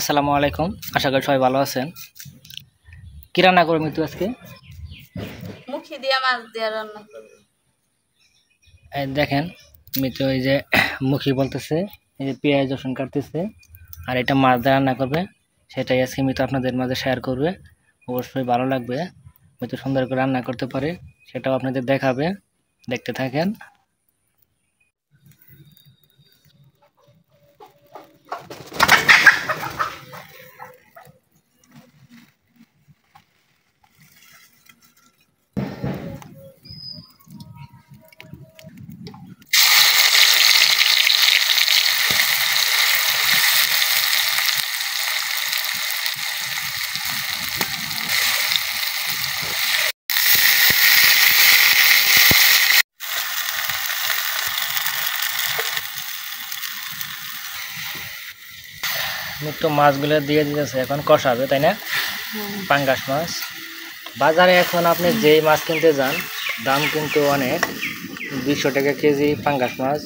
আসসালামু আলাইকুম। আশা করি সবাই ভালো আছেন। কি রান্না করবো মিতু আজকে? মুখি দিয়া মাছ দিয়া রান্না করব। এই দেখেন মিতু এই যে মুখী বলতেছে, এই যে পেঁয়াজ রসুন কাটতেছে আর এটা মাছ দিয়ে রান্না করবে। সেটাই আজকে মিতু আপনাদের মাঝে শেয়ার করবে। অবশ্যই ভালো লাগবে। মিতু সুন্দর করে রান্না করতে পারে, সেটাও আপনাদের দেখাবে। দেখতে থাকেন। মিতু মাছগুলো দিয়ে দিতেছে, এখন কষাবে, তাই না? পাঙ্গাস মাছ বাজারে এখন আপনি যেই মাছ কিনতে যান দাম কিন্তু অনেক। 200 টাকা কেজি পাঙ্গাস মাছ।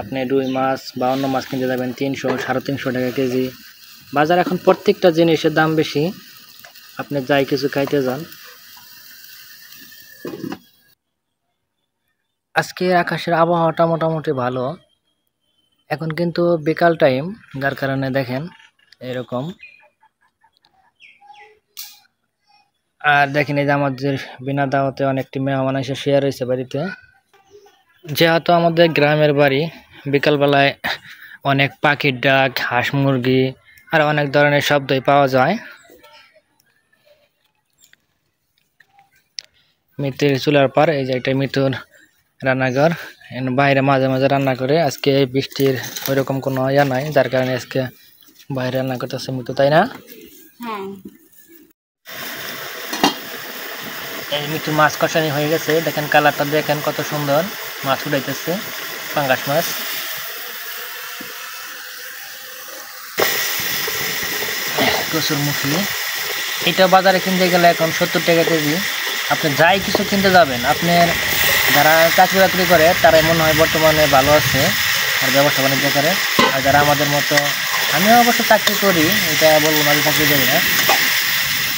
আপনি রুই মাছ বা অন্য মাছ কিনতে যাবেন 300 350 টাকা কেজি। বাজার এখন প্রত্যেকটা জিনিসের দাম বেশি, আপনি যাই কিছু খাইতে যান। আজকে আকাশের আবহাওয়াটা মোটামুটি ভালো। এখন কিন্তু বিকাল টাইম, যার কারণে দেখেন এরকম। আর দেখেন এই যে আমাদের বিনা দাওয়াতে অনেকটি মেহমান এসে শেয়ার হয়েছে বাড়িতে। যেহেতু আমাদের গ্রামের বাড়ি, বিকালবেলায় অনেক পাখির ডাক, হাঁস মুরগি আর অনেক ধরনের শব্দই পাওয়া যায়। মিতুর চুলার পার, এই যে এটা মিতুর রান্নাঘর। বাইরে মাঝে মাঝে রান্না করে। আজকে বৃষ্টির ওইরকম কোনো ইয়া নাই, যার কারণে আজকে বাইরে রান্না করতেছে মিতু, তাই না? হ্যাঁ, এই মিতু মাছ কষানি হয়ে গেছে। দেখেন কালারটা, দেখেন কত সুন্দর মাছ উঠাইতেছে, পাঙ্গাস মাছ। কচুরমুখী এটা বাজারে কিনতে গেলে এখন 70 টাকা কেজি। আপনি যাই কিছু কিনতে যাবেন, আপনার যারা চাকরি বাকরি করে তারাই মনে হয় বর্তমানে ভালো আছে আর ব্যবসা বাণিজ্য করে। আর যারা আমাদের মতো, আমিও অবশ্য চাকরি করি, এটা বলবো না যে চাকরি করি না,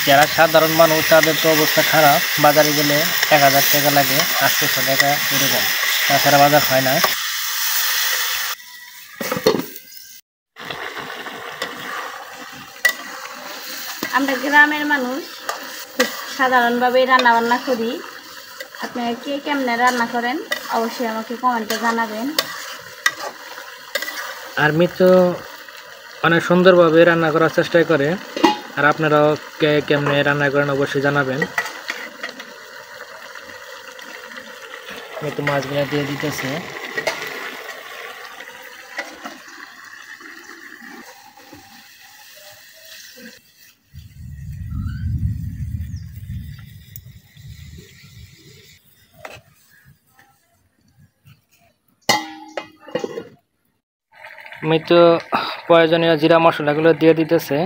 যারা সাধারণ মানুষ তাদের তো অবস্থা খারাপ। বাজারে গেলে 1000 টাকা লাগে, 800 টাকা এরকম, তাছাড়া বাজার হয় না। আমরা গ্রামের মানুষ, খুব সাধারণভাবেই রান্না বান্না করি। আপনারা কে কেমনে রান্না করেন অবশ্যই আমাকে কমেন্টে জানাবেন। আর মিতু অনেক সুন্দরভাবে রান্না করার চেষ্টা করে। আর আপনারাও কে কেমনে রান্না করেন অবশ্যই জানাবেন। মিতু মাছগুলো দিয়ে দিতেছে। মিতু প্রয়োজনীয় জিরা মশলাগুলো দিয়ে দিতেছে।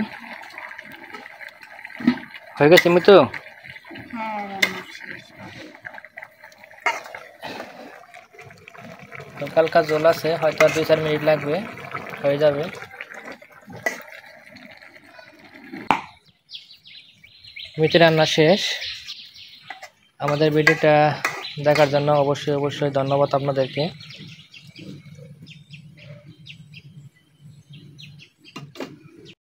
হয়ে গেছে মিতু? হ্যাঁ, তো হালকা জল আছে, হয়তো 2-4 মিনিট লাগবে, হয়ে যাবে। মিতু রান্না শেষ। আমাদের ভিডিওটা দেখার জন্য অবশ্যই ধন্যবাদ আপনাদেরকে।